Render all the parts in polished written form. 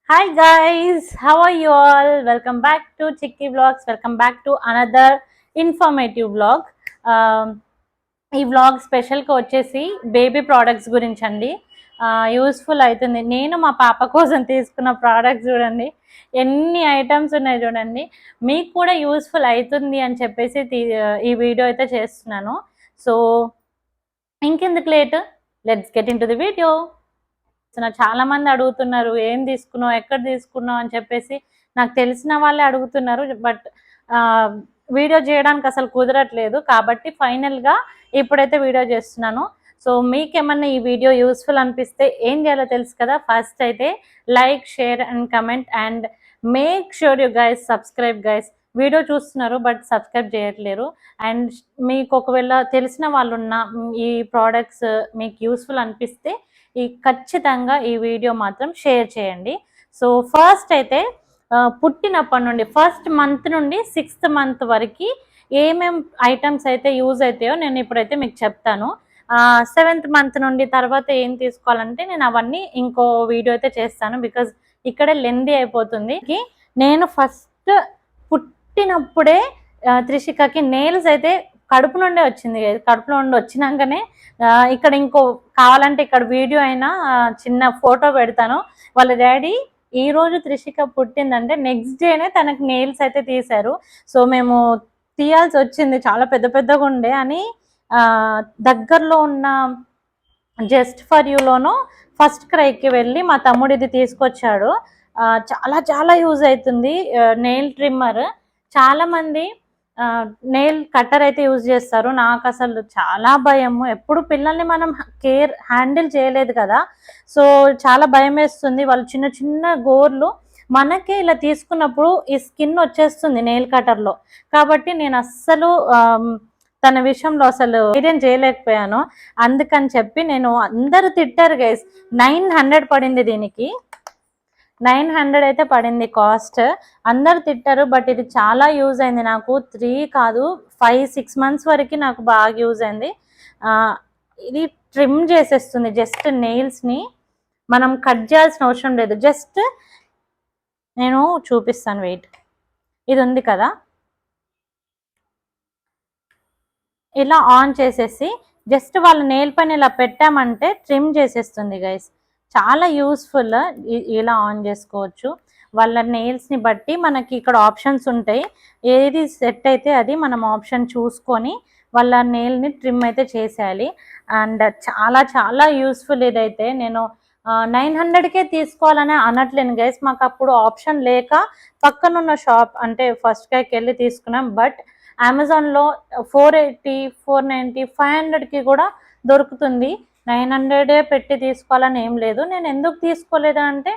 Hi guys, how are you all? Welcome back to Chicky Vlogs. Welcome back to another informative vlog. ఈ vlog స్పెషల్గా వచ్చేసి baby products గురించి అండి. Useful అవుతుంది. నేను మా పాప కోసం తీసుకున్న ప్రోడక్ట్స్ చూడండి, ఎన్ని ఐటమ్స్ ఉన్నాయి చూడండి. మీకు కూడా యూస్ఫుల్ అవుతుంది అని చెప్పేసి ఈ వీడియో అయితే చేస్తున్నాను. సో ఇంకెందుకు late, let's get in to the video. చాలా మంది అడుగుతున్నారు, ఏం తీసుకున్నావు, ఎక్కడ తీసుకున్నావు అని చెప్పేసి. నాకు తెలిసిన వాళ్ళే అడుగుతున్నారు, బట్ వీడియో చేయడానికి అసలు కుదరట్లేదు. కాబట్టి ఫైనల్గా ఇప్పుడైతే వీడియో చేస్తున్నాను. సో మీకేమన్నా ఈ వీడియో యూస్ఫుల్ అనిపిస్తే ఏం చేయాలో తెలుసు కదా. ఫస్ట్ అయితే like, share and comment and make sure you guys subscribe guys. Video చూస్తున్నారు బట్ సబ్స్క్రైబ్ చేయట్లేరు. అండ్ మీకు ఒకవేళ తెలిసిన వాళ్ళు ఉన్న ఈ ప్రోడక్ట్స్ మీకు యూస్ఫుల్ అనిపిస్తే ఖచ్చితంగా ఈ వీడియో మాత్రం షేర్ చేయండి. సో ఫస్ట్ అయితే పుట్టినప్పటి నుండి ఫస్ట్ మంత్ నుండి 6th మంత్ వరకు ఏమేం ఐటమ్స్ అయితే యూజ్ అవుతాయో నేను ఇప్పుడైతే మీకు చెప్తాను. 7th మంత్ నుండి తర్వాత ఏం తీసుకోవాలంటే నేను అవన్నీ ఇంకో వీడియో అయితే చేస్తాను, బికాజ్ ఇక్కడే లెందీ అయిపోతుంది. నేను ఫస్ట్ పుట్టినప్పుడే త్రిషికకి నెయిల్స్ అయితే కడుపు నుండే వచ్చింది. కడుపులో నుండి వచ్చినాకనే ఇక్కడ ఇంకో కావాలంటే ఇక్కడ వీడియో అయినా చిన్న ఫోటో పెడతాను. వాళ్ళ డాడీ ఈ రోజు త్రిషిక పుట్టిందంటే నెక్స్ట్ డేనే తనకు నెయిల్స్ అయితే తీశారు. సో మేము తీయాల్సి వచ్చింది, చాలా పెద్ద పెద్దగా ఉండే అని. దగ్గరలో ఉన్న జస్ట్ ఫర్ యూలోనో ఫస్ట్ క్రైకి వెళ్ళి మా తమ్ముడు ఇది తీసుకొచ్చాడు. చాలా చాలా యూజ్ అవుతుంది నెయిల్ ట్రిమ్మర్. చాలామంది నెయిల్ కట్టర్ అయితే యూజ్ చేస్తారు. నాకు అసలు చాలా భయము, ఎప్పుడు పిల్లల్ని మనం హ్యాండిల్ చేయలేదు కదా. సో చాలా భయం వేస్తుంది. వాళ్ళు చిన్న చిన్న గోర్లు మనకే ఇలా తీసుకున్నప్పుడు ఈ స్కిన్ వచ్చేస్తుంది నెయిల్ కట్టర్లో. కాబట్టి నేను అస్సలు తన విషయంలో అసలు ధైర్యం చేయలేకపోయాను. అందుకని చెప్పి నేను, అందరూ తిట్టారు గైస్. 900 పడింది దీనికి, 900 అయితే పడింది కాస్ట్. అందరు తిట్టారు, బట్ ఇది చాలా యూజ్ అయింది నాకు. 3 కాదు 5-6 మంత్స్ వరకు నాకు బాగా యూజ్ అయింది. ఇది ట్రిమ్ చేసేస్తుంది జస్ట్ నెయిల్స్ని, మనం కట్ చేయాల్సిన అవసరం లేదు. జస్ట్ నేను చూపిస్తాను, వెయిట్. ఇది ఉంది కదా, ఇలా ఆన్ చేసేసి జస్ట్ వాళ్ళ నెయిల్ పైన ఇలా పెట్టామంటే ట్రిమ్ చేసేస్తుంది గైస్. చాలా యూస్ఫుల్. ఇలా ఆన్ చేసుకోవచ్చు. వాళ్ళ నెయిల్స్ని బట్టి మనకి ఇక్కడ ఆప్షన్స్ ఉంటాయి, ఏది సెట్ అయితే అది మనం ఆప్షన్ చూసుకొని వాళ్ళ నెయిల్ని ట్రిమ్ అయితే చేసేయాలి. అండ్ చాలా చాలా యూస్ఫుల్ ఇదైతే. నేను 900కే తీసుకోవాలని అనట్లేను గైస్, మాకు అప్పుడు ఆప్షన్ లేక పక్కనున్న షాప్ అంటే ఫస్ట్ కైకి వెళ్ళి తీసుకున్నాం. బట్ అమెజాన్లో 480, 490, 500కి కూడా దొరుకుతుంది. 900 పెట్టి తీసుకోవాలని ఏం లేదు. నేను ఎందుకు తీసుకోలేదు అంటే,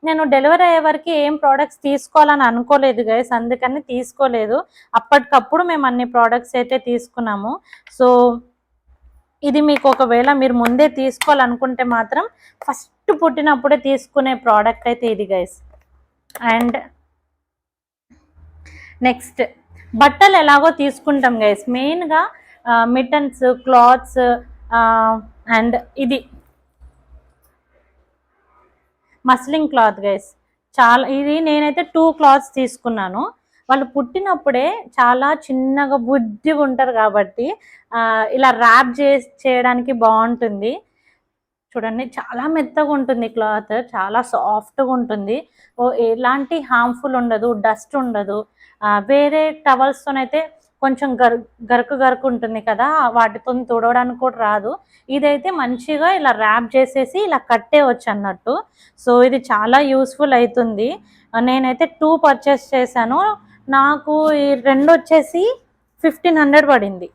నేను డెలివరీ అయ్యే వరకు ఏం ప్రోడక్ట్స్ తీసుకోవాలని అనుకోలేదు గైస్, అందుకని తీసుకోలేదు. అప్పటికప్పుడు మేము అన్ని ప్రోడక్ట్స్ అయితే తీసుకున్నాము. సో ఇది మీకు ఒకవేళ మీరు ముందే తీసుకోవాలనుకుంటే మాత్రం ఫస్ట్ పుట్టినప్పుడే తీసుకునే ప్రోడక్ట్ అయితే ఇది గైస్. అండ్ నెక్స్ట్ బట్టలు ఎలాగో తీసుకుంటాం గైస్, మెయిన్గా మిటన్స్, క్లాత్స్ అండ్ ఇది మస్లింగ్ క్లాత్ గైస్. చాలా ఇది నేనైతే 2 క్లాత్స్ తీసుకున్నాను. వాళ్ళు పుట్టినప్పుడే చాలా చిన్నగా బుద్ధిగా ఉంటారు కాబట్టి ఇలా ర్యాప్ చేయడానికి బాగుంటుంది. చూడండి, చాలా మెత్తగా ఉంటుంది క్లాత్, చాలా సాఫ్ట్గా ఉంటుంది. ఎలాంటి హార్మ్ఫుల్ ఉండదు, డస్ట్ ఉండదు. వేరే టవల్స్తోనైతే కొంచెం గరుకు ఉంటుంది కదా, వాటితో తుడవడానికి కూడా రాదు. ఇదైతే మంచిగా ఇలా ర్యాప్ చేసేసి ఇలా కట్టేయచ్చు అన్నట్టు. సో ఇది చాలా యూస్ఫుల్ అవుతుంది. నేనైతే 2 పర్చేస్ చేశాను. నాకు ఈ 2 వచ్చేసి 1500 పడింది.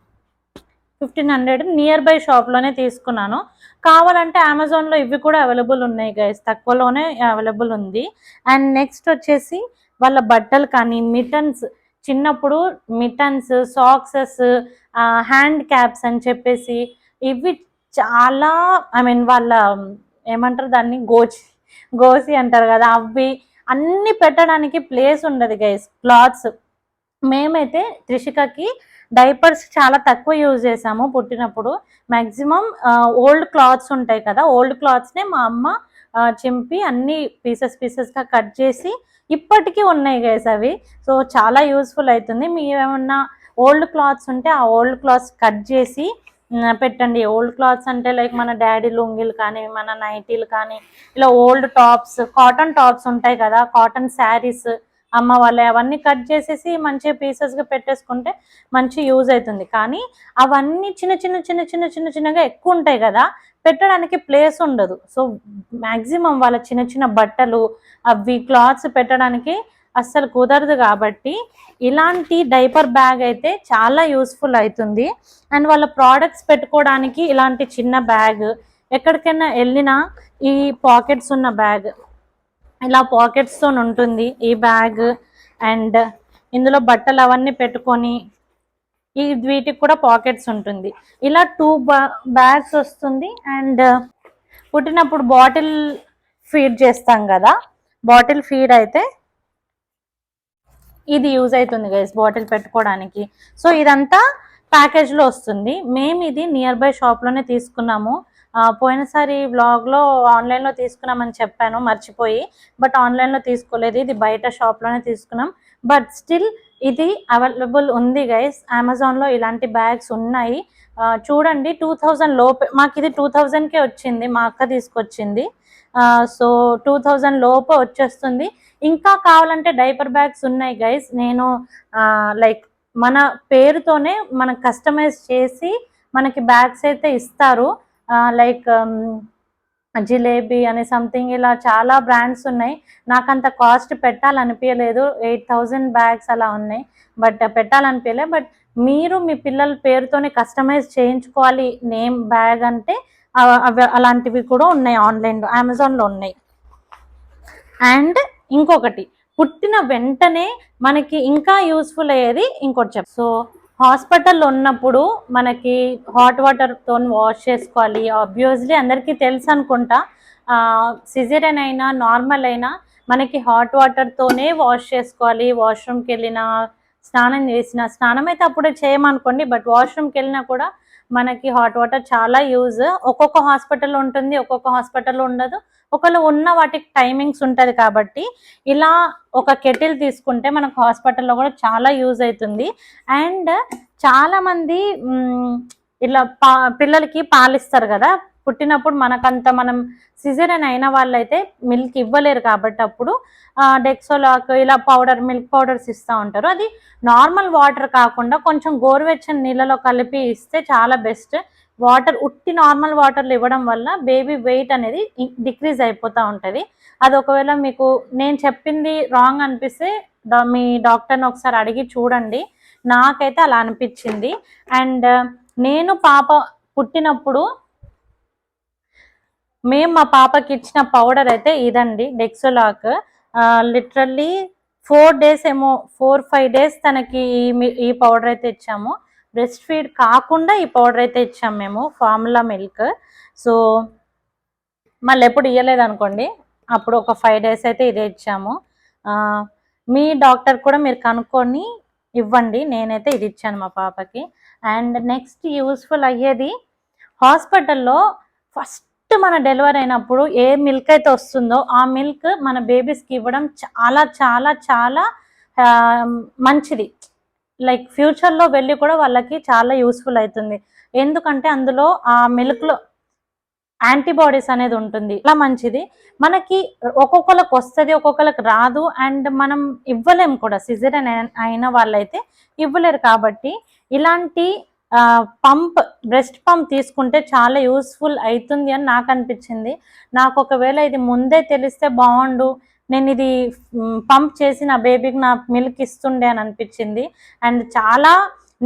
1500 నియర్ బై షాప్లోనే తీసుకున్నాను. కావాలంటే అమెజాన్లో ఇవి కూడా అవైలబుల్ ఉన్నాయి గైస్, తక్కువలోనే అవైలబుల్ ఉంది. అండ్ నెక్స్ట్ వచ్చేసి వాళ్ళ బట్టలు కానీ మిటన్స్, చిన్నప్పుడు మిటన్స్, సాక్సెస్, హ్యాండ్ క్యాప్స్ అని చెప్పేసి ఇవి చాలా, వాళ్ళ ఏమంటారు దాన్ని, గోసి అంటారు కదా, అవి అన్ని పెట్టడానికి ప్లేస్ ఉండదు గైస్. క్లాత్స్ మేమైతే త్రిషికకి డైపర్స్ చాలా తక్కువ యూజ్ చేసాము పుట్టినప్పుడు. మ్యాక్సిమం ఓల్డ్ క్లాత్స్ ఉంటాయి కదా, ఓల్డ్ క్లాత్స్నే మా అమ్మ చింపి అన్ని పీసెస్గా కట్ చేసి ఇప్పటికీ ఉన్నాయి గైస్ అవి. సో చాలా యూస్ఫుల్ అవుతుంది. మీరు ఏమన్నా ఓల్డ్ క్లాత్స్ ఉంటే ఆ ఓల్డ్ క్లాత్స్ కట్ చేసి పెట్టండి. ఓల్డ్ క్లాత్స్ అంటే లైక్ మన డాడీ లుంగీలు కానీ, మన నైటీలు కానీ, ఇలా ఓల్డ్ టాప్స్, కాటన్ టాప్స్ ఉంటాయి కదా, కాటన్ శారీస్ అమ్మ వాళ్ళే, అవన్నీ కట్ చేసేసి మంచిగా పీసెస్గా పెట్టేసుకుంటే మంచి యూజ్ అవుతుంది. కానీ అవన్నీ చిన్నగా ఎక్కువ ఉంటాయి కదా, పెట్టడానికి ప్లేస్ ఉండదు. సో మ్యాక్సిమం వాళ్ళ చిన్న బట్టలు అవి క్లాత్స్ పెట్టడానికి అస్సలు కుదరదు. కాబట్టి ఇలాంటి డైపర్ బ్యాగ్ అయితే చాలా యూస్ఫుల్ అవుతుంది. అండ్ వాళ్ళ ప్రోడక్ట్స్ పెట్టుకోవడానికి ఇలాంటి చిన్న బ్యాగ్, ఎక్కడికైనా వెళ్ళినా ఈ పాకెట్స్ ఉన్న బ్యాగ్, ఇలా పాకెట్స్తో ఉంటుంది ఈ బ్యాగ్. అండ్ ఇందులో బట్టలు అవన్నీ పెట్టుకొని వీటికి కూడా పాకెట్స్ ఉంటుంది. ఇలా 2 బ్యాగ్స్ వస్తుంది. అండ్ పుట్టినప్పుడు బాటిల్ ఫీడ్ చేస్తాం కదా, బాటిల్ ఫీడ్ అయితే ఇది యూజ్ అవుతుంది గైస్, బాటిల్ పెట్టుకోవడానికి. సో ఇదంతా ప్యాకేజ్లో వస్తుంది. మేము ఇది నియర్ బై షాప్లోనే తీసుకున్నాము. పోయినసారి వ్లాగ్లో ఆన్లైన్లో తీసుకున్నామని చెప్పాను మర్చిపోయి, బట్ ఆన్లైన్లో తీసుకోలేదు, ఇది బయట షాప్లోనే తీసుకున్నాం. బట్ స్టిల్ ఇది అవైలబుల్ ఉంది గైస్. అమెజాన్లో ఇలాంటి బ్యాగ్స్ ఉన్నాయి, చూడండి. 2000 లోపే, మాకు ఇది 2000కే వచ్చింది, మా అక్క తీసుకొచ్చింది. సో 2000 లోపు వచ్చేస్తుంది. ఇంకా కావాలంటే డైపర్ బ్యాగ్స్ ఉన్నాయి గైస్. నేను లైక్ మన పేరుతోనే మనకు కస్టమైజ్ చేసి మనకి బ్యాగ్స్ అయితే ఇస్తారు. లైక్ జిలేబీ అని సంథింగ్, ఇలా చాలా బ్రాండ్స్ ఉన్నాయి. నాకంత కాస్ట్ పెట్టాలనిపించలేదు, 8000 బ్యాగ్స్ అలా ఉన్నాయి, బట్ పెట్టాలనిపించలే. బట్ మీరు మీ పిల్లల పేరుతోనే కస్టమైజ్ చేయించుకోవాలి నేమ్ బ్యాగ్ అంటే అలాంటివి కూడా ఉన్నాయి ఆన్లైన్లో, అమెజాన్లో ఉన్నాయి. అండ్ ఇంకొకటి, పుట్టిన వెంటనే మనకి ఇంకా యూస్ఫుల్ అయ్యేది ఇంకోటి చెప్. సో హాస్పిటల్లో ఉన్నప్పుడు మనకి హాట్ వాటర్తో వాష్ చేసుకోవాలి. ఆబ్వియస్లీ అందరికీ తెలుసు అనుకుంటా, సిజేరియన్ అయినా నార్మల్ అయినా మనకి హాట్ వాటర్తోనే వాష్ చేసుకోవాలి. వాష్రూమ్కి వెళ్ళినా, స్నానం చేసిన, స్నానం అయితే అప్పుడే చేయమనుకోండి, బట్ వాష్రూమ్కి వెళ్ళినా కూడా మనకి హాట్ వాటర్ చాలా యూజ్. ఒక్కొక్క హాస్పిటల్ ఉంటుంది, ఒక్కొక్క హాస్పిటల్లో ఉండదు, ఒకళ్ళు ఉన్న వాటికి టైమింగ్స్ ఉంటుంది. కాబట్టి ఇలా ఒక కెటిల్ తీసుకుంటే మనకు హాస్పిటల్లో కూడా చాలా యూజ్ అవుతుంది. అండ్ చాలామంది ఇలా పిల్లలకి పాలిస్తారు కదా పుట్టినప్పుడు, మనకంత మనం సిజేరియన్ అయిన వాళ్ళైతే మిల్క్ ఇవ్వలేరు. కాబట్టి అప్పుడు డెక్సోలాక్ ఇలా పౌడర్, మిల్క్ పౌడర్స్ ఇస్తూ ఉంటారు. అది నార్మల్ వాటర్ కాకుండా కొంచెం గోరువెచ్చని నీళ్ళలో కలిపి ఇస్తే చాలా బెస్ట్. వాటర్ ఉట్టి నార్మల్ వాటర్లు ఇవ్వడం వల్ల బేబీ వెయిట్ అనేది డిక్రీజ్ అయిపోతూ ఉంటుంది. అది ఒకవేళ మీకు నేను చెప్పింది రాంగ్ అనిపిస్తే మీ డాక్టర్ని ఒకసారి అడిగి చూడండి. నాకైతే అలా అనిపించింది. అండ్ నేను పాప పుట్టినప్పుడు మేము మా పాపకి ఇచ్చిన పౌడర్ అయితే ఇదండి, డెక్సోలాక్. లిటరల్లీ 4 days ఏమో, 4-5 days తనకి ఈ పౌడర్ అయితే ఇచ్చాము. బ్రెస్ట్ ఫీడ్ కాకుండా ఈ పౌడర్ అయితే ఇచ్చాము మేము, ఫార్ములా మిల్క్. సో మళ్ళీ ఎప్పుడు ఇవ్వలేదు అనుకోండి, అప్పుడు ఒక 5 days అయితే ఇదే ఇచ్చాము. మీ డాక్టర్ కూడా మీరు కనుక్కొని ఇవ్వండి. నేనైతే ఇది ఇచ్చాను మా పాపకి. అండ్ నెక్స్ట్ యూస్ఫుల్ అయ్యేది, హాస్పిటల్లో ఫస్ట్ మన డెలివరీ అయినప్పుడు ఏ మిల్క్ అయితే వస్తుందో ఆ మిల్క్ మన బేబీస్కి ఇవ్వడం చాలా చాలా చాలా మంచిది. లైక్ ఫ్యూచర్లో వెళ్ళి కూడా వాళ్ళకి చాలా యూస్ఫుల్ అవుతుంది. ఎందుకంటే అందులో ఆ మిల్క్లో యాంటీబాడీస్ అనేది ఉంటుంది, చాలా మంచిది. మనకి ఒక్కొక్కరికి వస్తుంది, ఒక్కొక్కరికి రాదు. అండ్ మనం ఇవ్వలేము కూడా, సిజేరియన్ అయిన వాళ్ళైతే ఇవ్వలేరు. కాబట్టి ఇలాంటి బ్రెస్ట్ పంప్ తీసుకుంటే చాలా యూస్ఫుల్ అవుతుంది అని నాకు అనిపించింది. నాకు ఒకవేళ ఇది ముందే తెలిస్తే బాగుండు, నేను ఇది పంప్ చేసి నా బేబీకి నా మిల్క్ ఇస్తుండే అని అనిపించింది. అండ్ చాలా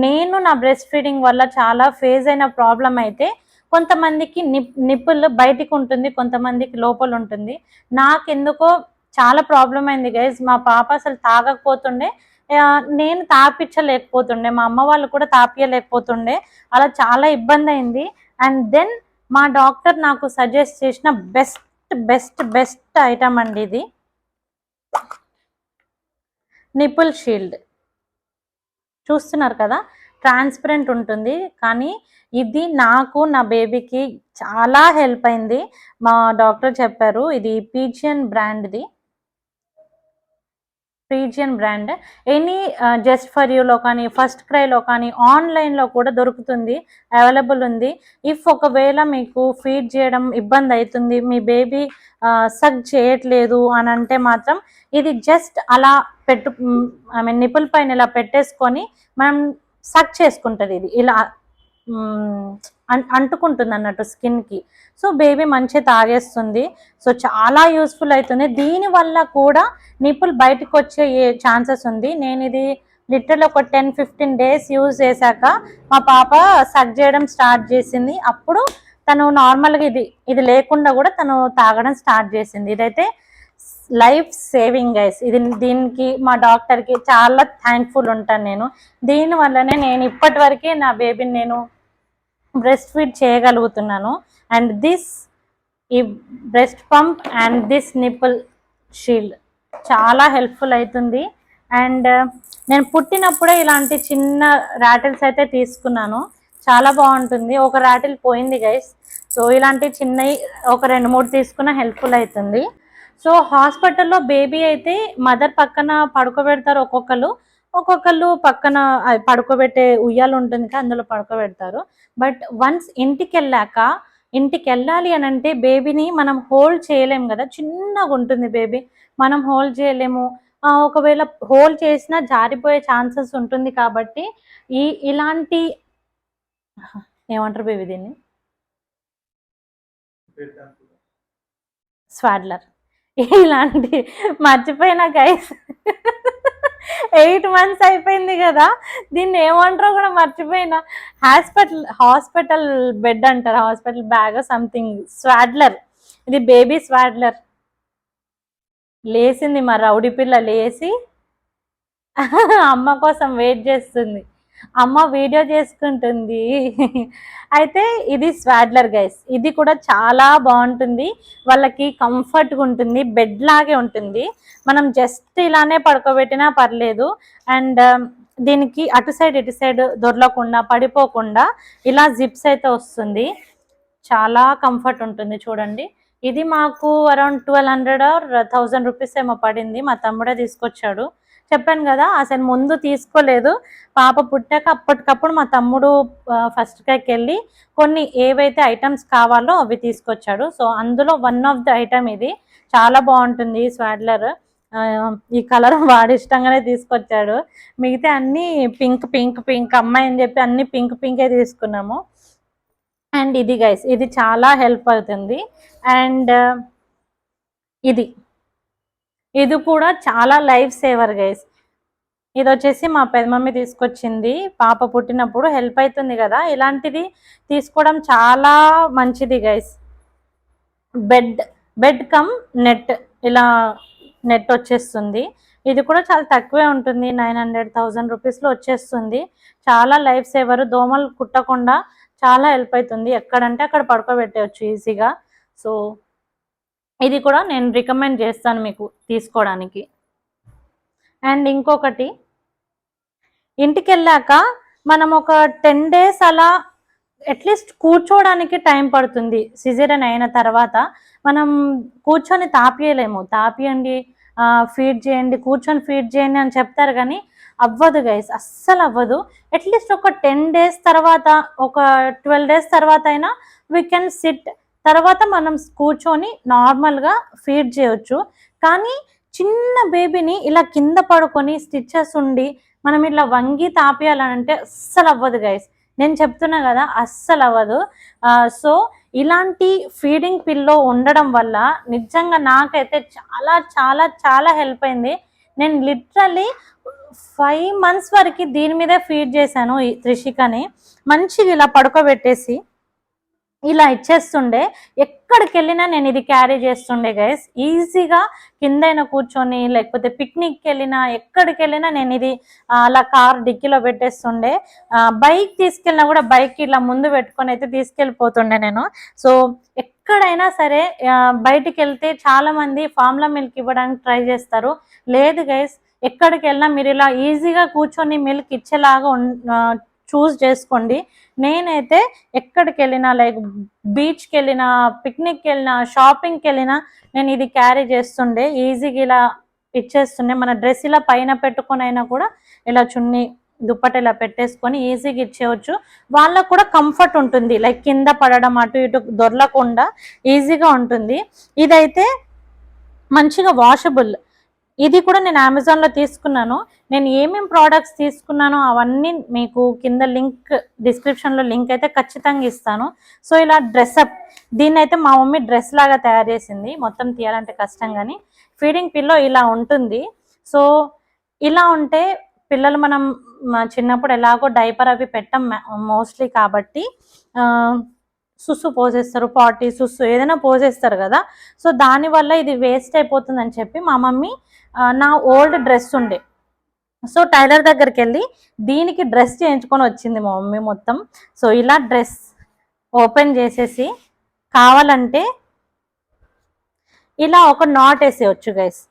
నేను నా బ్రెస్ట్ ఫీడింగ్ వల్ల చాలా ఫేస్ అయిన ప్రాబ్లం అయితే, కొంతమందికి నిప్పుల్ బయటికి ఉంటుంది, కొంతమందికి లోపల ఉంటుంది. నాకెందుకో చాలా ప్రాబ్లం అయింది గైజ్. మా పాప అసలు తాగకపోతుండే, నేను తాపించలేకపోతుండే, మా అమ్మ వాళ్ళు కూడా తాపియలేకపోతుండే, అలా చాలా ఇబ్బంది అయింది. అండ్ దెన్ మా డాక్టర్ నాకు సజెస్ట్ చేసిన బెస్ట్ బెస్ట్ బెస్ట్ ఐటమ్ అండి ఇది, నిపుల్ షీల్డ్. చూస్తున్నారు కదా, ట్రాన్స్పరెంట్ ఉంటుంది. కానీ ఇది నాకు నా బేబీకి చాలా హెల్ప్ అయింది. మా డాక్టర్ చెప్పారు ఇది పీజియన్ బ్రాండ్ది, Pigeon brand. Any just for యూలో కానీ ఫస్ట్ క్రైలో కానీ ఆన్లైన్లో కూడా దొరుకుతుంది, అవైలబుల్ ఉంది. ఇఫ్ ఒకవేళ మీకు ఫీడ్ చేయడం ఇబ్బంది అవుతుంది, మీ బేబీ సగ్ చేయట్లేదు అని అంటే మాత్రం ఇది జస్ట్ అలా ఐ మీన్ నిపుల్ పైన ఇలా పెట్టేసుకొని మనం సగ్ చేసుకుంటుంది. ఇది ఇలా అంటుకుంటుంది అన్నట్టు స్కిన్కి. సో బేబీ మంచిగా తాగేస్తుంది. సో చాలా యూస్ఫుల్ అవుతుంది. దీనివల్ల కూడా నిపుల్ బయటకు వచ్చే ఛాన్సెస్ ఉంది. నేను ఇది లిటరల్ ఒక 10-15 డేస్ యూజ్ చేశాక మా పాప సగ్ చేయడం స్టార్ట్ చేసింది. అప్పుడు తను నార్మల్గా ఇది లేకుండా కూడా తను తాగడం స్టార్ట్ చేసింది. ఇదైతే లైఫ్ సేవింగ్ గైస్. దీనికి మా డాక్టర్కి చాలా థ్యాంక్ఫుల్ ఉంటాను నేను. దీనివల్లనే నేను ఇప్పటి వరకే నా బేబీని నేను బ్రెస్ట్ ఫీడ్ చేయగలుగుతున్నాను. అండ్ ఈ breast pump and this nipple shield చాలా హెల్ప్ఫుల్ అవుతుంది. అండ్ నేను పుట్టినప్పుడే ఇలాంటి చిన్న ర్యాటిల్స్ అయితే తీసుకున్నాను, చాలా బాగుంటుంది. ఒక ర్యాటిల్ పోయింది గైస్. సో ఇలాంటి చిన్నవి ఒక 2-3 తీసుకున్న హెల్ప్ఫుల్ అవుతుంది. సో హాస్పిటల్లో బేబీ అయితే మదర్ పక్కన పడుకోబెడతారు, ఒక్కొక్కళ్ళు పక్కన పడుకోబెట్టే ఉయ్యాలు ఉంటుంది కదా, అందులో పడుకోబెడతారు. బట్ వన్స్ ఇంటికి వెళ్ళాలి అని అంటే బేబీని మనం హోల్డ్ చేయలేము కదా, చిన్నగా ఉంటుంది బేబీ, మనం హోల్డ్ చేయలేము. ఒకవేళ హోల్డ్ చేసినా జారిపోయే ఛాన్సెస్ ఉంటుంది. కాబట్టి ఇలాంటి ఏమంటారు బేబీ దీన్ని, స్వాడ్లర్, ఇలాంటి మర్చిపోయినా గైస్ 8 months అయిపోయింది కదా, దీన్ని ఏమంటారో కూడా మర్చిపోయినా. హాస్పిటల్ బెడ్ అంటారు, హాస్పిటల్ బ్యాగ్ సంథింగ్, స్వాడ్లర్. ఇది బేబీ స్వాడ్లర్. లేచింది మా రౌడీ పిల్ల, లేచి అమ్మ కోసం వెయిట్ చేస్తుంది, అమ్మ వీడియో చేసుకుంటుంది. అయితే ఇది స్వాడ్లర్ గైస్. ఇది కూడా చాలా బాగుంటుంది, వాళ్ళకి కంఫర్ట్గా ఉంటుంది, బెడ్ లాగే ఉంటుంది. మనం జస్ట్ ఇలానే పడుకోబెట్టినా పర్లేదు. అండ్ దీనికి అటు సైడ్ ఇటు సైడ్ దొరలకుండా పడిపోకుండా ఇలా జిప్స్ అయితే వస్తుంది, చాలా కంఫర్ట్ ఉంటుంది. చూడండి, ఇది మాకు అరౌండ్ 1200 or 1000 రూపీస్ ఏమో పడింది. మా తమ్ముడే తీసుకొచ్చాడు. చెప్పాను కదా అసలు ముందు తీసుకోలేదు, పాప పుట్టాక అప్పటికప్పుడు మా తమ్ముడు ఫస్ట్ క్రైకి వెళ్ళి కొన్ని ఏవైతే ఐటమ్స్ కావాలో అవి తీసుకొచ్చాడు. సో అందులో వన్ ఆఫ్ ది ఐటమ్ ఇది, చాలా బాగుంటుంది స్వాడ్లర్. ఈ కలర్ వాడి ఇష్టంగానే తీసుకొచ్చాడు, మిగతా అన్నీ పింక్ పింక్ పింక్ అమ్మాయి అని చెప్పి అన్ని పింక్ పింకే తీసుకున్నాము. అండ్ ఇది గైస్, ఇది చాలా హెల్ప్ అవుతుంది. అండ్ ఇది కూడా చాలా లైఫ్ సేవర్ గైస్. ఇది వచ్చేసి మా పెద్దమమ్మీ తీసుకొచ్చింది, పాప పుట్టినప్పుడు హెల్ప్ అవుతుంది కదా, ఇలాంటిది తీసుకోవడం చాలా మంచిది గైస్. బెడ్ కమ్ నెట్, ఇలా నెట్ వచ్చేస్తుంది. ఇది కూడా చాలా తక్కువే ఉంటుంది, 900-1000 రూపీస్లో వచ్చేస్తుంది. చాలా లైఫ్ సేవర్, దోమలు కుట్టకుండా చాలా హెల్ప్ అవుతుంది, ఎక్కడంటే అక్కడ పడుకోబెట్టవచ్చు ఈజీగా. సో ఇది కూడా నేను రికమెండ్ చేస్తాను మీకు తీసుకోవడానికి. అండ్ ఇంకొకటి, ఇంటికి వెళ్ళాక మనం ఒక 10 days అలా అట్లీస్ట్ కూర్చోవడానికి టైం పడుతుంది. సిజేరియన్ అయిన తర్వాత మనం కూర్చొని తాపియండి ఫీడ్ చేయండి, కూర్చొని ఫీడ్ చేయండి అని చెప్తారు, కానీ అవ్వదు గైస్, అస్సలు అవ్వదు. అట్లీస్ట్ ఒక 10 days తర్వాత, ఒక 12 days తర్వాత అయినా వీ కెన్ సిట్, తర్వాత మనం కూర్చొని నార్మల్గా ఫీడ్ చేయొచ్చు. కానీ చిన్న బేబీని ఇలా కింద పడుకొని స్టిచెస్ ఉండి మనం ఇట్లా వంగి తాపియాలంటే అస్సలు అవ్వదు గైస్, నేను చెప్తున్నా కదా అస్సలు అవ్వదు. సో ఇలాంటి ఫీడింగ్ పిల్లో ఉండడం వల్ల నిజంగా నాకైతే చాలా చాలా చాలా హెల్ప్ అయింది. నేను లిటరల్లీ 5 months వరకు దీని మీదే ఫీడ్ చేశాను ఈ త్రిషికని. మంచిగా ఇలా పడుకోబెట్టేసి ఇలా ఇచ్చేస్తుండే, ఎక్కడికి వెళ్ళినా నేను ఇది క్యారీ చేస్తుండే గైస్. ఈజీగా కిందైనా కూర్చొని, లేకపోతే పిక్నిక్కి వెళ్ళినా, ఎక్కడికి వెళ్ళినా నేను ఇది అలా కార్ డిక్కీలో పెట్టేస్తుండే. బైక్ తీసుకెళ్ళినా కూడా బైక్ ఇలా ముందు పెట్టుకొని అయితే తీసుకెళ్ళిపోతుండే నేను. సో ఎక్కడైనా సరే బయటికి వెళ్తే చాలా మంది ఫార్ములా మిల్క్ ఇవ్వడానికి ట్రై చేస్తారు, లేదు గైస్, ఎక్కడికి వెళ్ళినా మీరు ఇలా ఈజీగా కూర్చొని మిల్క్ ఇచ్చేలాగా చూస్ చేసుకోండి. నేనైతే ఎక్కడికి వెళ్ళినా, లైక్ బీచ్కి వెళ్ళినా, పిక్నిక్కి వెళ్ళినా, షాపింగ్కి వెళ్ళినా నేను ఇది క్యారీ చేస్తుండే. ఈజీగా ఇలా ఇచ్చేస్తుండే. మన డ్రెస్ ఇలా పైన పెట్టుకొని అయినా కూడా ఇలా చున్నీ దుప్పటి ఇలా పెట్టేసుకొని ఈజీగా ఇచ్చేయచ్చు. వాళ్ళకు కూడా కంఫర్ట్ ఉంటుంది, లైక్ కింద పడడం అటు ఇటు దొరలకుండా ఈజీగా ఉంటుంది. ఇదైతే మంచిగా వాషబుల్. ఇది కూడా నేను అమెజాన్లో తీసుకున్నాను. నేను ఏమేమి ప్రోడక్ట్స్ తీసుకున్నానో అవన్నీ మీకు కింద లింక్, డిస్క్రిప్షన్లో లింక్ అయితే ఖచ్చితంగా ఇస్తాను. సో ఇలా డ్రెస్అప్, దీన్ని అయితే మా మమ్మీ డ్రెస్ లాగా తయారు చేసింది. మొత్తం తీయాలంటే కష్టం, కానీ ఫీడింగ్ పిల్లో ఇలా ఉంటుంది. సో ఇలా ఉంటే పిల్లలు, మనం చిన్నప్పుడు ఎలాగో డైపర్ అవి పెట్టం మోస్ట్లీ, కాబట్టి సుస్సు పోసేస్తారు, పాటీ సుస్సు ఏదైనా పోసేస్తారు కదా. సో దానివల్ల ఇది వేస్ట్ అయిపోతుందని చెప్పి మా మమ్మీ నా ఓల్డ్ డ్రెస్ ఉండే, సో టైలర్ దగ్గరికి వెళ్ళి దీనికి డ్రెస్ చేయించుకొని వచ్చింది మా మమ్మీ మొత్తం. సో ఇలా డ్రెస్ ఓపెన్ చేసేసి కావాలంటే ఇలా ఒక నాట్ వేసేయచ్చు గైస్.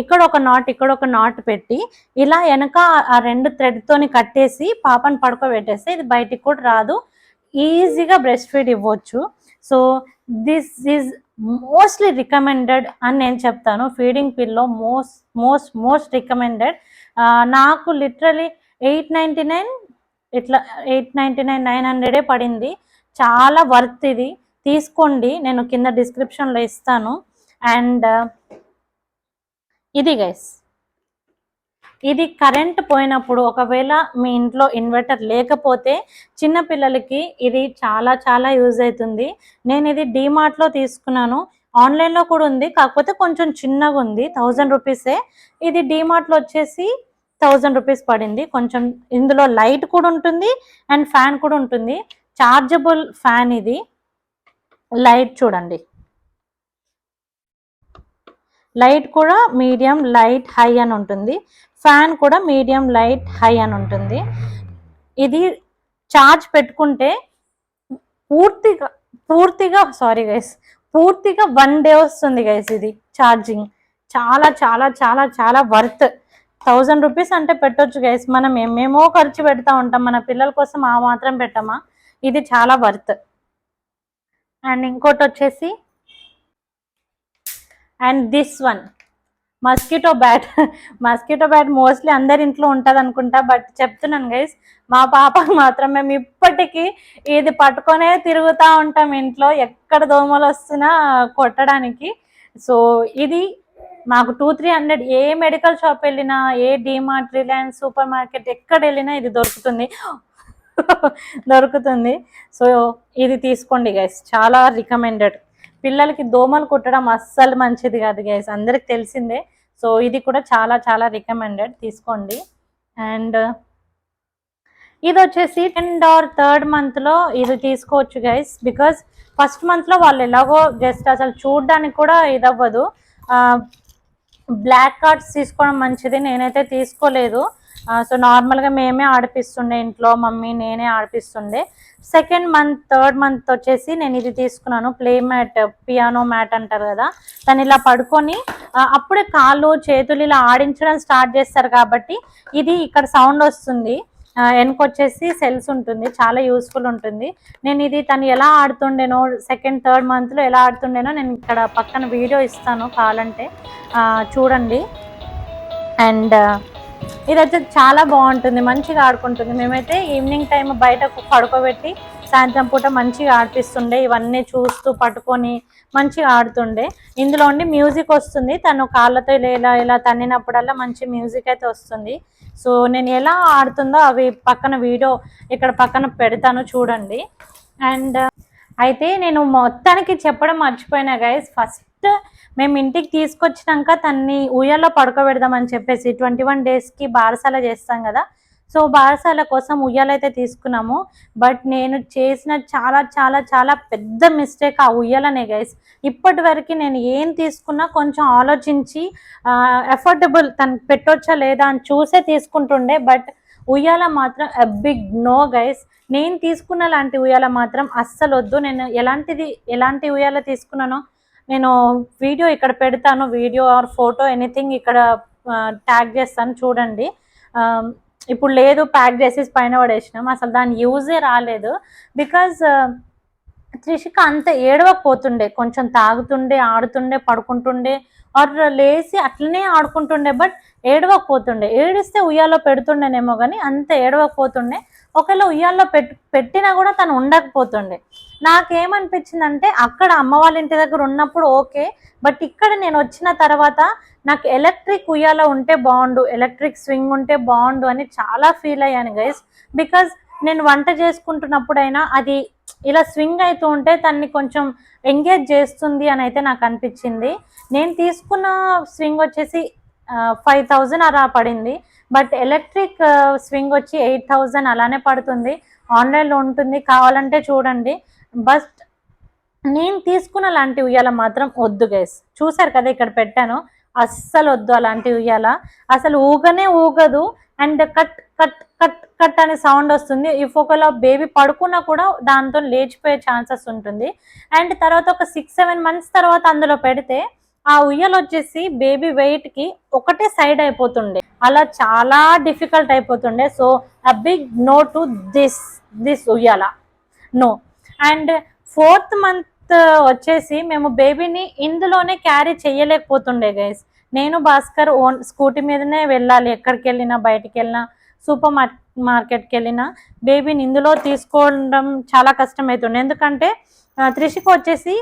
ఇక్కడ ఒక నాట్, ఇక్కడ ఒక నాట్ పెట్టి ఇలా వెనక ఆ 2 థ్రెడ్తోని కట్టేసి పాపని పడుకోబెట్టేస్తే ఇది బయటికి కూడా రాదు, ఈజీగా బ్రెస్ట్ ఫీడ్ ఇవ్వచ్చు. So this is mostly recommended అని నేను చెప్తాను. Feeding pillow most recommended. నాకు లిటరలీ 899 ఇట్లా 899 900 పడింది. చాలా వర్త్ ఇది, తీసుకోండి. నేను కింద డిస్క్రిప్షన్లో ఇస్తాను. అండ్ ఇది గైస్, ఇది కరెంట్ పోయినప్పుడు, ఒకవేళ మీ ఇంట్లో ఇన్వర్టర్ లేకపోతే చిన్నపిల్లలకి ఇది చాలా చాలా యూజ్ అవుతుంది. నేను ఇది డీమార్ట్లో తీసుకున్నాను. ఆన్లైన్లో కూడా ఉంది, కాకపోతే కొంచెం చిన్నగా ఉంది, 1000 రూపీసే. ఇది డీమార్ట్లో వచ్చేసి 1000 రూపీస్ పడింది. కొంచెం ఇందులో లైట్ కూడా ఉంటుంది అండ్ ఫ్యాన్ కూడా ఉంటుంది. చార్జబుల్ ఫ్యాన్ ఇది. లైట్ చూడండి, లైట్ కూడా మీడియం, లైట్, హై అని ఉంటుంది. ఫ్యాన్ కూడా మీడియం, లైట్, హై అని ఉంటుంది. ఇది ఛార్జ్ పెట్టుకుంటే పూర్తిగా సారీ గైస్, పూర్తిగా 1 డే వస్తుంది గైస్ ఇది ఛార్జింగ్. చాలా చాలా చాలా చాలా వర్త్. 1000 రూపీస్ అంటే పెట్టొచ్చు గైస్. మనం ఏమేమో ఖర్చు పెడతా ఉంటాం, మన పిల్లల కోసం ఆ మాత్రం పెట్టమా? ఇది చాలా వర్త్. అండ్ ఇంకోటి వచ్చేసి, and this one mosquito bat. Mosquito bat mostly అందరి ఇంట్లో ఉంటుంది అనుకుంటా, బట్ చెప్తున్నాను గైస్, మా పాపకు మాత్రం మేము ఇప్పటికీ ఇది పట్టుకొనే తిరుగుతూ ఉంటాం ఇంట్లో, ఎక్కడ దోమలు వస్తున్నా కొట్టడానికి. సో ఇది మాకు 200-300 ఏ మెడికల్ షాప్ వెళ్ళినా, ఏ డీమార్ట్, రిలయన్స్, సూపర్ మార్కెట్ ఎక్కడ వెళ్ళినా ఇది దొరుకుతుంది. సో ఇది తీసుకోండి గైస్, చాలా రికమెండెడ్. పిల్లలకి దోమలు కుట్టడం అస్సలు మంచిది కాదు గైస్, అందరికి తెలిసిందే. సో ఇది కూడా చాలా చాలా రికమెండెడ్, తీసుకోండి. అండ్ ఇది వచ్చేసి 2nd or 3rd మంత్లో ఇది తీసుకోవచ్చు గైస్, బికాజ్ ఫస్ట్ మంత్లో వాళ్ళు ఎలాగో జస్ట్ అసలు చూడడానికి కూడా ఇది అవ్వదు. బ్లాక్ కార్డ్స్ తీసుకోవడం మంచిది, నేనైతే తీసుకోలేదు. సో నార్మల్గా మేమే ఆడిపిస్తుండే ఇంట్లో, మమ్మీ నేనే ఆడిపిస్తుండే. 2nd మంత్ 3rd మంత్ వచ్చేసి నేను ఇది తీసుకున్నాను, ప్లే మ్యాట్, పియానో మ్యాట్ అంటారు కదా. తను ఇలా పడుకొని అప్పుడే కాళ్ళు చేతులు ఇలా ఆడించడం స్టార్ట్ చేస్తారు, కాబట్టి ఇది ఇక్కడ సౌండ్ వస్తుంది. వెనకొచ్చేసి సెల్స్ ఉంటుంది, చాలా యూస్ఫుల్ ఉంటుంది. నేను ఇది తను ఎలా ఆడుతుండేనో 2nd, 3rd మంత్లో ఎలా ఆడుతుండేనో నేను ఇక్కడ పక్కన వీడియో ఇస్తాను, కావాలంటే చూడండి. అండ్ ఇదైతే చాలా బాగుంటుంది, మంచిగా ఆడుకుంటుంది. మేమైతే ఈవినింగ్ టైం బయట పడుకోబెట్టి సాయంత్రం పూట మంచిగా ఆడిపిస్తుండే, ఇవన్నీ చూస్తూ పట్టుకొని మంచిగా ఆడుతుండే. ఇందులో ఉండి మ్యూజిక్ వస్తుంది, తను కాళ్ళతో ఇలా ఇలా తన్నినప్పుడల్లా మంచి మ్యూజిక్ అయితే వస్తుంది. సో నేను ఎలా ఆడుతుందో అవి పక్కన వీడియో ఇక్కడ పక్కన పెడతాను, చూడండి. అండ్ అయితే నేను మొత్తానికి చెప్పడం మర్చిపోయినా గైస్, ఫస్ట్ మేము ఇంటికి తీసుకొచ్చినాక తన్ని ఉయ్యాల్లో పడుకోబెడదామని చెప్పేసి 21 డేస్కి బారసాల చేస్తాం కదా. సో బారసాల కోసం ఉయ్యాలైతే తీసుకున్నాము, బట్ నేను చేసిన చాలా చాలా చాలా పెద్ద మిస్టేక్ ఆ ఉయ్యాలనే గైస్. ఇప్పటి వరకు నేను ఏం తీసుకున్నా కొంచెం ఆలోచించి ఎఫోర్డబుల్ తను పెట్టొచ్చా లేదా అని చూసే తీసుకుంటుండే, బట్ ఉయ్యాల మాత్రం బిగ్ నో గైస్. నేను తీసుకున్న లాంటి ఉయ్యాల మాత్రం అస్సలు వద్దు. నేను ఎలాంటి ఉయ్యాల తీసుకున్నానో నేను వీడియో ఇక్కడ పెడతాను, వీడియో ఆర్ ఫోటో ఎనీథింగ్ ఇక్కడ ట్యాగ్ చేస్తాను, చూడండి. ఇప్పుడు లేదు ప్యాక్ చేసేసి పైన పడేసినాం, అసలు దాని యూజే రాలేదు. బికాజ్ త్రిషిక అంత ఏడవకపోతుండే, కొంచెం తాగుతుండే, ఆడుతుండే, పడుకుంటుండే, ఆర్ లేసి అట్లనే ఆడుకుంటుండే, బట్ ఏడవకపోతుండే. ఏడిస్తే ఉయ్యాలో పెడుతుండేనేమో కానీ అంత ఏడవకపోతుండే. ఒకవేళ ఉయ్యాల్లో పెట్టినా కూడా తను ఉండకపోతుండే. నాకేమనిపించిందంటే అక్కడ అమ్మ వాళ్ళ ఇంటి దగ్గర ఉన్నప్పుడు ఓకే, బట్ ఇక్కడ నేను వచ్చిన తర్వాత నాకు ఎలక్ట్రిక్ ఉయ్యాల ఉంటే బాగుండు, ఎలక్ట్రిక్ స్వింగ్ ఉంటే బాగుండు అని చాలా ఫీల్ అయ్యాను గైస్. బికాజ్ నేను వంట చేసుకుంటున్నప్పుడైనా అది ఇలా స్వింగ్ అవుతూ ఉంటే తన్ని కొంచెం ఎంగేజ్ చేస్తుంది అని అయితే నాకు అనిపించింది. నేను తీసుకున్న స్వింగ్ వచ్చేసి 5000 అలా పడింది, బట్ ఎలక్ట్రిక్ స్వింగ్ వచ్చి 8000 అలానే పడుతుంది. ఆన్లైన్లో ఉంటుంది, కావాలంటే చూడండి. బట్ నేను తీసుకున్న లాంటి ఉయ్యాల మాత్రం వద్దు గైస్. చూసారు కదా ఇక్కడ పెట్టాను, అస్సలు వద్దు అలాంటి ఉయ్యాల. అసలు ఊగనే ఊగదు, and cut cut cut cut అనే సౌండ్ వస్తుంది. ఇఫ్ ఒకవేళ బేబీ పడుకున్నా కూడా దాంతో లేచిపోయే ఛాన్సెస్ ఉంటుంది. అండ్ తర్వాత ఒక 6-7 మంత్స్ తర్వాత అందులో పెడితే ఆ ఉయ్యాల వచ్చేసి బేబీ వెయిట్కి ఒకటే సైడ్ అయిపోతుండే, అలా చాలా డిఫికల్ట్ అయిపోతుండే. So a big no to this ఉయ్యాల, నో. అండ్ 4th మంత్ వచ్చేసి మేము బేబీని ఇందులోనే క్యారీ చేయలేకపోతుండే గైస్. నేను భాస్కర్ ఓన్ స్కూటీ మీదనే వెళ్ళాలి, ఎక్కడికి వెళ్ళినా, బయటికి వెళ్ళినా, సూపర్ మార్కెట్కి వెళ్ళినా బేబీని ఇందులో తీసుకోవడం చాలా కష్టం అవుతుండే. ఎందుకంటే త్రిషిక వచ్చేసి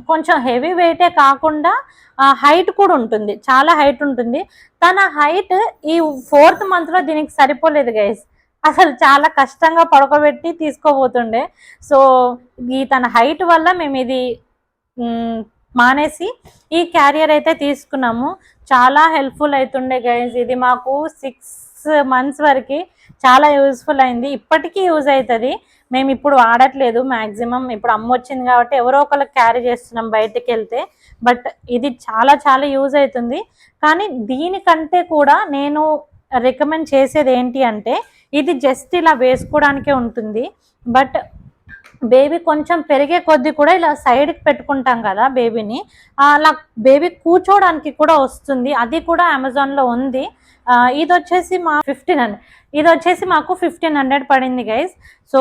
కొంచెం హెవీ వెయిటే కాకుండా హైట్ కూడా ఉంటుంది, చాలా హైట్ ఉంటుంది. తన హైట్ ఈ 4th మంత్లో దీనికి సరిపోలేదు గైస్. అసలు చాలా కష్టంగా పడుకోబెట్టి తీసుకోబోతుండే. సో ఈ తన హైట్ వల్ల మేము ఇది మానేసి ఈ క్యారియర్ అయితే తీసుకున్నాము. చాలా హెల్ప్ఫుల్ అవుతుండే గైస్. ఇది మాకు 6 మంత్స్ వరకు చాలా యూజ్ఫుల్ అయింది, ఇప్పటికీ యూజ్ అవుతుంది. మేము ఇప్పుడు వాడట్లేదు మ్యాక్సిమం, ఇప్పుడు అమ్మ వచ్చింది కాబట్టి ఎవరో ఒకరికి క్యారీ చేస్తున్నాం బయటికి వెళ్తే. బట్ ఇది చాలా చాలా యూజ్ అవుతుంది. కానీ దీనికంటే కూడా నేను రికమెండ్ చేసేది ఏంటి అంటే, ఇది జస్ట్ ఇలా వేసుకోవడానికే ఉంటుంది. బట్ బేబీ కొంచెం పెరిగే కొద్దీ కూడా ఇలా సైడ్కి పెట్టుకుంటాం కదా బేబీని, అలా బేబీ కూర్చోవడానికి కూడా వస్తుంది. అది కూడా అమెజాన్లో ఉంది. ఇది వచ్చేసి మా 1500, ఇది వచ్చేసి మాకు 1500 పడింది గైస్. సో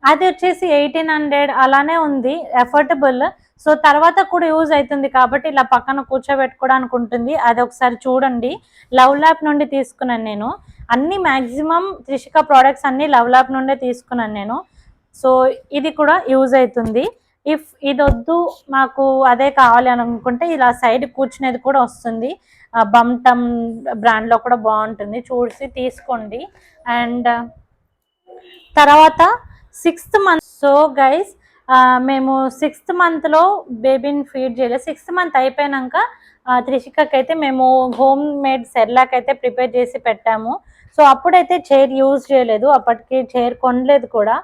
అది వచ్చేసి 1800 అలానే ఉంది, అఫోర్డబుల్. సో తర్వాత కూడా యూజ్ అవుతుంది కాబట్టి ఇలా పక్కన కూర్చోబెట్టుకోవడానికి ఉంటుంది. అది ఒకసారి చూడండి. లవ్ ల్యాబ్ నుండి తీసుకున్నాను నేను, అన్ని మ్యాక్సిమం త్రిషిక ప్రోడక్ట్స్ అన్ని లవ్ ల్యాబ్ నుండే తీసుకున్నాను నేను. సో ఇది కూడా యూజ్ అవుతుంది. ఇఫ్ ఇది వద్దు మాకు అదే కావాలి అని అనుకుంటే ఇలా సైడ్ కూర్చునేది కూడా వస్తుంది. బంటమ్ బ్రాండ్లో కూడా బాగుంటుంది, చూసి తీసుకోండి. అండ్ తర్వాత 6th మంత్. సో గైస్ మేము 6th మంత్లో బేబీని ఫీడ్ చేయలేదు. 6th మంత్ అయిపోయాక త్రిషికకి అయితే మేము హోమ్ మేడ్ సెర్లాక్ అయితే ప్రిపేర్ చేసి పెట్టాము. సో అప్పుడైతే చైర్ యూజ్ చేయలేదు, అప్పటికి చైర్ కొనలేదు కూడా.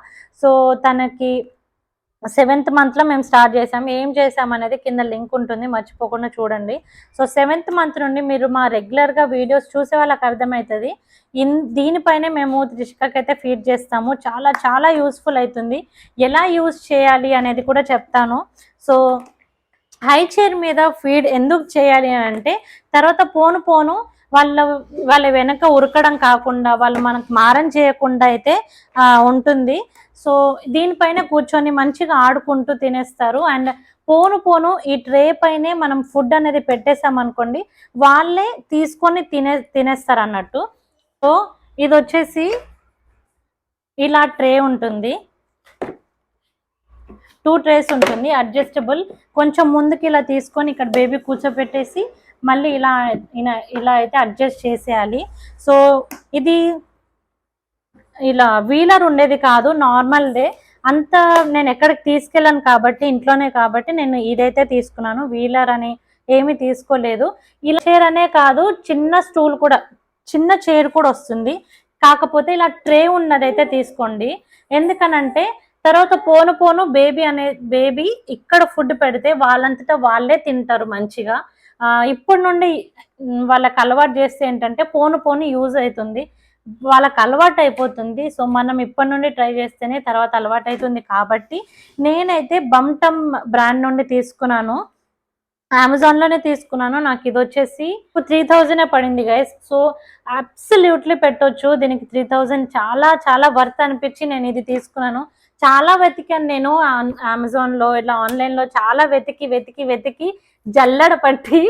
సో తనకి 7th మంత్లో మేము స్టార్ట్ చేసాము. ఏం చేసామనేది కింద లింక్ ఉంటుంది, మర్చిపోకుండా చూడండి. సో 7th మంత్ నుండి మీరు మా రెగ్యులర్గా వీడియోస్ చూసే వాళ్ళకి అర్థమవుతుంది. దీనిపైనే మేము త్రిషికకి అయితే ఫీడ్ చేస్తాము. చాలా చాలా యూస్ఫుల్ అవుతుంది. ఎలా యూజ్ చేయాలి అనేది కూడా చెప్తాను. సో హై చైర్ మీద ఫీడ్ ఎందుకు చేయాలి అని అంటే, తర్వాత పోను పోను వాళ్ళ వెనక ఉరకడం కాకుండా, వాళ్ళు మనకు మారం చేయకుండా అయితే ఉంటుంది. సో దీనిపైన కూర్చొని మంచిగా ఆడుకుంటూ తినేస్తారు. అండ్ పోను పోను ఈ ట్రే పైనే మనం ఫుడ్ అనేది పెట్టేసామనుకోండి, వాళ్ళే తీసుకొని తినేస్తారు అన్నట్టు. సో ఇది వచ్చేసి ఇలా ట్రే ఉంటుంది, 2 ట్రేస్ ఉంటుంది, అడ్జస్టబుల్. కొంచెం ముందుకి ఇలా తీసుకొని ఇక్కడ బేబీ కూర్చోపెట్టేసి మళ్ళీ ఇలా అయితే అడ్జస్ట్ చేసేయాలి. సో ఇది ఇలా వీలర్ ఉండేది కాదు, నార్మల్దే. అంత నేను ఎక్కడికి తీసుకెళ్ళాను కాబట్టి, ఇంట్లోనే కాబట్టి నేను ఇదైతే తీసుకున్నాను. వీలర్ అని ఏమీ తీసుకోలేదు. ఇలా చైర్ అనే కాదు, చిన్న స్టూల్ కూడా, చిన్న చైర్ కూడా వస్తుంది. కాకపోతే ఇలా ట్రే ఉన్నదైతే తీసుకోండి. ఎందుకనంటే తర్వాత పోను పోను బేబీ ఇక్కడ ఫుడ్ పెడితే వాళ్ళంతటా వాళ్ళే తింటారు మంచిగా. ఇప్పటి నుండి వాళ్ళకి అలవాటు చేస్తే ఏంటంటే పోను పోను యూజ్ అవుతుంది, వాళ్ళకి అలవాటు అయిపోతుంది. సో మనం ఇప్పటి నుండి ట్రై చేస్తేనే తర్వాత అలవాటు అవుతుంది. కాబట్టి నేనైతే బంటమ్ బ్రాండ్ నుండి తీసుకున్నాను. అమెజాన్లోనే తీసుకున్నాను. నాకు ఇది వచ్చేసి 3000 పడింది గైస్. సో అబ్సల్యూట్లీ పెట్టొచ్చు దీనికి 3000, చాలా చాలా వర్త్ అనిపించి నేను ఇది తీసుకున్నాను. చాలా వెతికాను నేను అమెజాన్లో, ఇట్లా ఆన్లైన్లో చాలా వెతికి వెతికి వెతికి జల్లడ పట్టి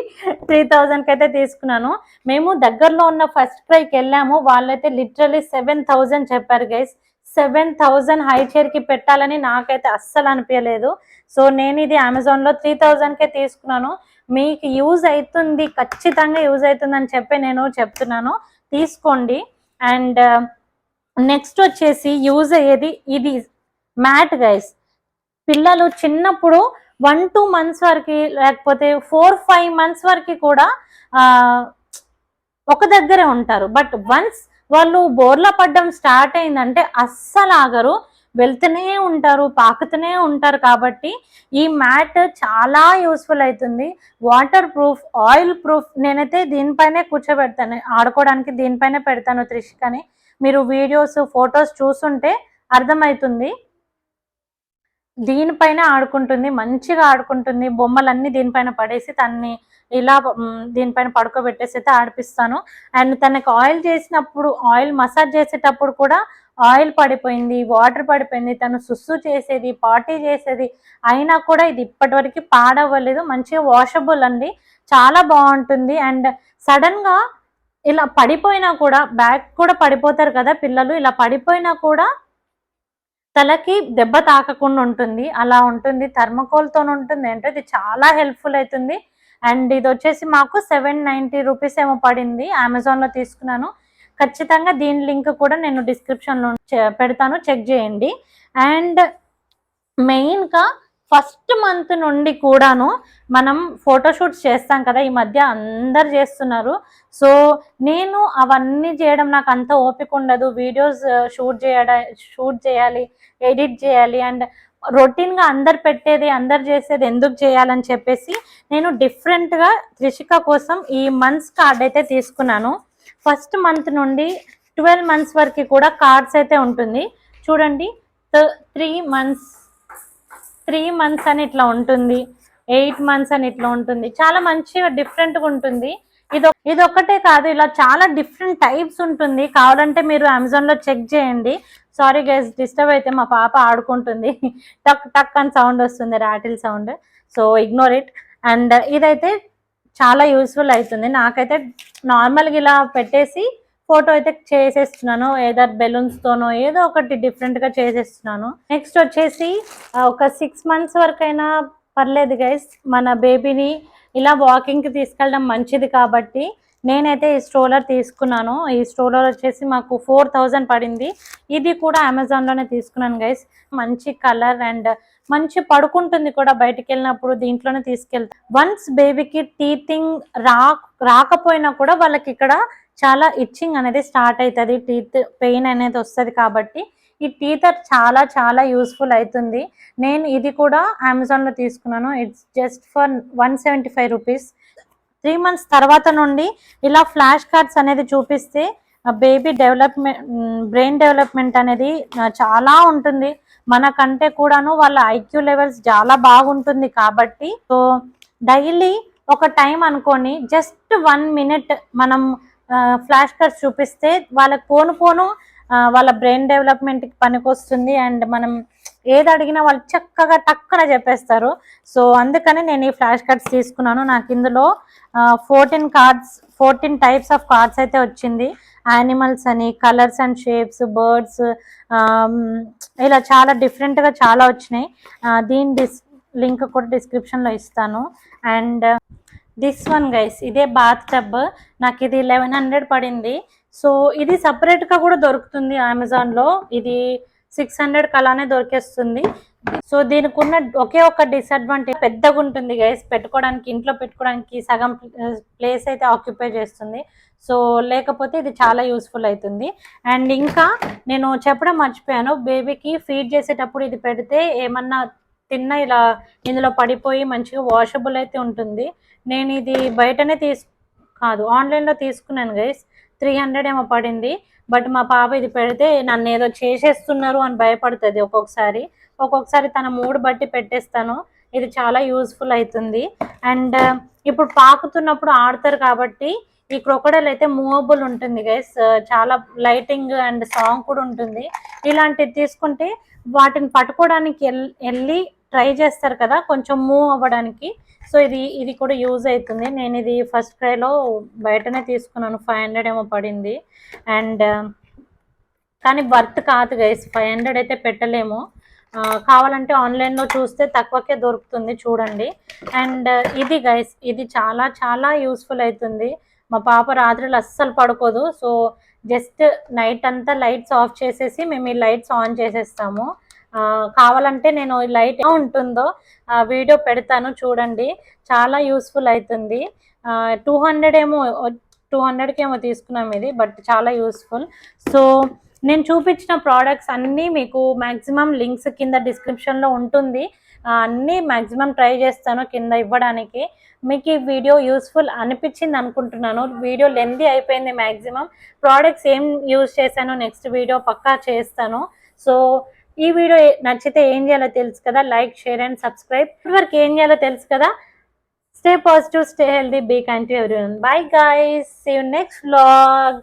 3000కి అయితే తీసుకున్నాను. మేము దగ్గరలో ఉన్న ఫస్ట్ క్రైకి వెళ్ళాము, వాళ్ళైతే లిటరలీ 7000 చెప్పారు గైస్. 7000 హై చైర్కి పెట్టాలని నాకైతే అస్సలు అనిపించలేదు. సో నేను ఇది అమెజాన్లో 3000కే తీసుకున్నాను. మీకు యూజ్ అవుతుంది, ఖచ్చితంగా యూజ్ అవుతుంది అని చెప్పి నేను చెప్తున్నాను, తీసుకోండి. అండ్ నెక్స్ట్ వచ్చేసి యూజ్ అయ్యేది ఇది మ్యాట్ గైస్. పిల్లలు చిన్నప్పుడు 1-2 months వరకు, లేకపోతే 4-5 months వరకు కూడా ఒక దగ్గరే ఉంటారు. బట్ వన్స్ వాళ్ళు బోర్లా పడ్డం స్టార్ట్ అయిందంటే అస్సలు ఆగరు, వెళ్తూనే ఉంటారు, పాకుతూనే ఉంటారు. కాబట్టి ఈ మ్యాట్ చాలా యూస్ఫుల్ అవుతుంది. Water proof, oil proof. నేనైతే దీనిపైనే కూర్చోబెడతాను, ఆడుకోవడానికి దీనిపైనే పెడతాను త్రిషికని. మీరు వీడియోస్, ఫొటోస్ చూస్తుంటే అర్థమవుతుంది. దీనిపైన ఆడుకుంటుంది, మంచిగా ఆడుకుంటుంది. బొమ్మలన్నీ దీనిపైన పడేసి తన్ని ఇలా దీనిపైన పడుకోబెట్టేసి అయితే ఆడిపిస్తాను. అండ్ తనకు ఆయిల్ చేసినప్పుడు, ఆయిల్ మసాజ్ చేసేటప్పుడు కూడా ఆయిల్ పడిపోయింది, వాటర్ పడిపోయింది. తను సుస్సు చేసేది, పార్టీ చేసేది, అయినా కూడా ఇది ఇప్పటివరకు పాడవ్వలేదు. మంచిగా వాషబుల్ అండి, చాలా బాగుంటుంది. అండ్ సడన్గా ఇలా పడిపోయినా కూడా, బ్యాక్ కూడా పడిపోతారు కదా పిల్లలు, ఇలా పడిపోయినా కూడా తలకి దెబ్బ తాకకుండా ఉంటుంది, అలా ఉంటుంది. థర్మకోల్తో ఉంటుంది అంటే ఇది చాలా హెల్ప్ఫుల్ అవుతుంది. అండ్ ఇది వచ్చేసి మాకు 790 రూపీస్ ఏమో పడింది, అమెజాన్లో తీసుకున్నాను. ఖచ్చితంగా దీని లింక్ కూడా నేను డిస్క్రిప్షన్లో పెడతాను, చెక్ చేయండి. అండ్ మెయిన్గా ఫస్ట్ మంత్ నుండి కూడాను మనం ఫోటోషూట్స్ చేస్తాం కదా, ఈ మధ్య అందరు చేస్తున్నారు. సో నేను అవన్నీ చేయడం నాకు అంత ఓపిక ఉండదు. వీడియోస్ షూట్ చేయాలి, ఎడిట్ చేయాలి. అండ్ రొటీన్గా అందరు పెట్టేది, అందరు చేసేది ఎందుకు చేయాలని చెప్పేసి నేను డిఫరెంట్గా త్రిషిక కోసం ఈ మంత్స్ కార్డ్ అయితే తీసుకున్నాను. ఫస్ట్ మంత్ నుండి 12 months వరకు కూడా కార్డ్స్ అయితే ఉంటుంది. చూడండి, 3 months అని ఇట్లా ఉంటుంది, 8 months అని ఇట్లా ఉంటుంది. చాలా మంచిగా డిఫరెంట్గా ఉంటుంది. ఇది ఒక్కటే కాదు, ఇలా చాలా డిఫరెంట్ టైప్స్ ఉంటుంది. కావాలంటే మీరు అమెజాన్లో చెక్ చేయండి. సారీ గైస్, డిస్టర్బ్ అయితే మా పాప ఆడుకుంటుంది, టక్ టక్ అని సౌండ్ వస్తుంది, rattle sound. So ignore it. And ఇదైతే చాలా యూస్ఫుల్ అవుతుంది. నాకైతే నార్మల్గా ఇలా పెట్టేసి ఫోటో అయితే చేసేస్తున్నాను, ఏదో బెలూన్స్తోనో ఏదో ఒకటి డిఫరెంట్గా చేసేస్తున్నాను. నెక్స్ట్ వచ్చేసి ఒక 6 months వరకైనా పర్లేదు గైస్, మన బేబీని ఇలా వాకింగ్కి తీసుకెళ్ళడం మంచిది. కాబట్టి నేనైతే ఈ స్ట్రోలర్ తీసుకున్నాను. ఈ స్ట్రోలర్ వచ్చేసి మాకు 4000 పడింది. ఇది కూడా అమెజాన్లోనే తీసుకున్నాను గైస్. మంచి కలర్ అండ్ మంచి పడుకుంటుంది కూడా, బయటికి వెళ్ళినప్పుడు దీంట్లోనే తీసుకెళ్తా. వన్స్ బేబీకి టీతింగ్ రాకపోయినా కూడా వాళ్ళకి ఇక్కడ చాలా ఇచ్చింగ్ అనేది స్టార్ట్ అవుతుంది, టీత్ పెయిన్ అనేది వస్తుంది. కాబట్టి ఈ టీతర్ చాలా చాలా యూస్ఫుల్ అవుతుంది. నేను ఇది కూడా అమెజాన్లో తీసుకున్నాను. It's just for 175 rupees. 3 months తర్వాత నుండి ఇలా ఫ్లాష్ కార్డ్స్ అనేది చూపిస్తే బేబీ బ్రెయిన్ డెవలప్మెంట్ అనేది చాలా ఉంటుంది. మనకంటే కూడాను వాళ్ళ ఐక్యూ లెవెల్స్ చాలా బాగుంటుంది. కాబట్టి సో డైలీ ఒక టైం అనుకోని జస్ట్ 1 minute మనం ఫ్లాష్ కార్డ్స్ చూపిస్తే వాళ్ళకి పోను వాళ్ళ బ్రెయిన్ డెవలప్మెంట్కి పనికొస్తుంది. అండ్ మనం ఏది అడిగినా వాళ్ళు చక్కగా టక్కన చెప్పేస్తారు. సో అందుకని నేను ఈ ఫ్లాష్ కార్డ్స్ తీసుకున్నాను. నాకు ఇందులో 14 types ఆఫ్ కార్డ్స్ అయితే వచ్చింది. యానిమల్స్ అని, కలర్స్ అండ్ షేప్స్, బర్డ్స్, ఇలా చాలా డిఫరెంట్గా చాలా వచ్చినాయి. దీని లింక్ కూడా డిస్క్రిప్షన్లో ఇస్తాను. అండ్ దిస్ వన్ గైస్, ఇదే బాత్ టబ్. నాకు ఇది 1100 పడింది. సో ఇది సపరేట్గా కూడా దొరుకుతుంది అమెజాన్లో. ఇది 600 అలానే దొరికేస్తుంది. సో దీనికి ఉన్న ఒకే ఒక డిసడ్వాంటేజ్, పెద్దగా ఉంటుంది గైస్, పెట్టుకోవడానికి, ఇంట్లో పెట్టుకోవడానికి సగం ప్లేస్ అయితే ఆక్యుపై చేస్తుంది. సో లేకపోతే ఇది చాలా యూస్ఫుల్ అవుతుంది. అండ్ ఇంకా నేను చెప్పడం మర్చిపోయాను, బేబీకి ఫీడ్ చేసేటప్పుడు ఇది పెడితే ఏమన్నా తిన్న ఇలా ఇందులో పడిపోయి మంచిగా వాషబుల్ అయితే ఉంటుంది. నేను ఇది బయటనే కాదు, ఆన్లైన్లో తీసుకున్నాను గైస్. 300 ఏమో పడింది. బట్ మా పాప ఇది పెడితే నన్ను ఏదో చేసేస్తున్నారు అని భయపడుతుంది. ఒక్కొక్కసారి తన మూడ్ బట్టి పెట్టేస్తాను. ఇది చాలా యూస్ఫుల్ అవుతుంది. అండ్ ఇప్పుడు పాకుతున్నప్పుడు ఆడతారు కాబట్టి ఈ క్రొకడైల్ అయితే మూవబుల్ ఉంటుంది గైస్, చాలా లైటింగ్ అండ్ సాంగ్ కూడా ఉంటుంది. ఇలాంటివి తీసుకుంటే వాటిని పట్టుకోవడానికి వెళ్ళి ట్రై చేస్తారు కదా కొంచెం మూవ్ అవ్వడానికి. సో ఇది కూడా యూజ్ అవుతుంది. నేను ఇది ఫస్ట్ క్రైలో బయటనే తీసుకున్నాను, 500 ఏమో పడింది. అండ్ కానీ వర్త్ కాదు గైస్, 500 అయితే పెట్టలేము. కావాలంటే ఆన్లైన్లో చూస్తే తక్కువకే దొరుకుతుంది, చూడండి. అండ్ ఇది గైస్, ఇది చాలా చాలా యూస్ఫుల్ అవుతుంది. మా పాప రాత్రులు అస్సలు పడుకోదు. సో జస్ట్ నైట్ అంతా లైట్స్ ఆఫ్ చేసేసి మేము ఈ లైట్స్ ఆన్ చేసేస్తాము. కావాలంటే నేను లైట్ ఉంటుందో వీడియో పెడతాను, చూడండి. చాలా యూస్ఫుల్ అవుతుంది. 200 ఏమో, 200కి ఏమో తీసుకున్నాం ఇది, బట్ చాలా యూస్ఫుల్. సో నేను చూపించిన ప్రోడక్ట్స్ అన్నీ మీకు మ్యాక్సిమం లింక్స్ కింద డిస్క్రిప్షన్లో ఉంటుంది. అన్నీ మ్యాక్సిమం ట్రై చేస్తాను కింద ఇవ్వడానికి. మీకు ఈ వీడియో యూస్ఫుల్ అనిపించింది అనుకుంటున్నాను. వీడియో లెంతీ అయిపోయింది. మ్యాక్సిమం ప్రోడక్ట్స్ ఏం యూజ్ చేశానో నెక్స్ట్ వీడియో పక్కా చేస్తాను. సో ఈ వీడియో నచ్చితే ఏం చేయాలో తెలుసు కదా, లైక్, షేర్ అండ్ సబ్స్క్రైబ్. ఇప్పటివరకు ఏం చేయాలో తెలుసు కదా. Stay positive, stay healthy, be kind to everyone. Bye guys, see you next vlog.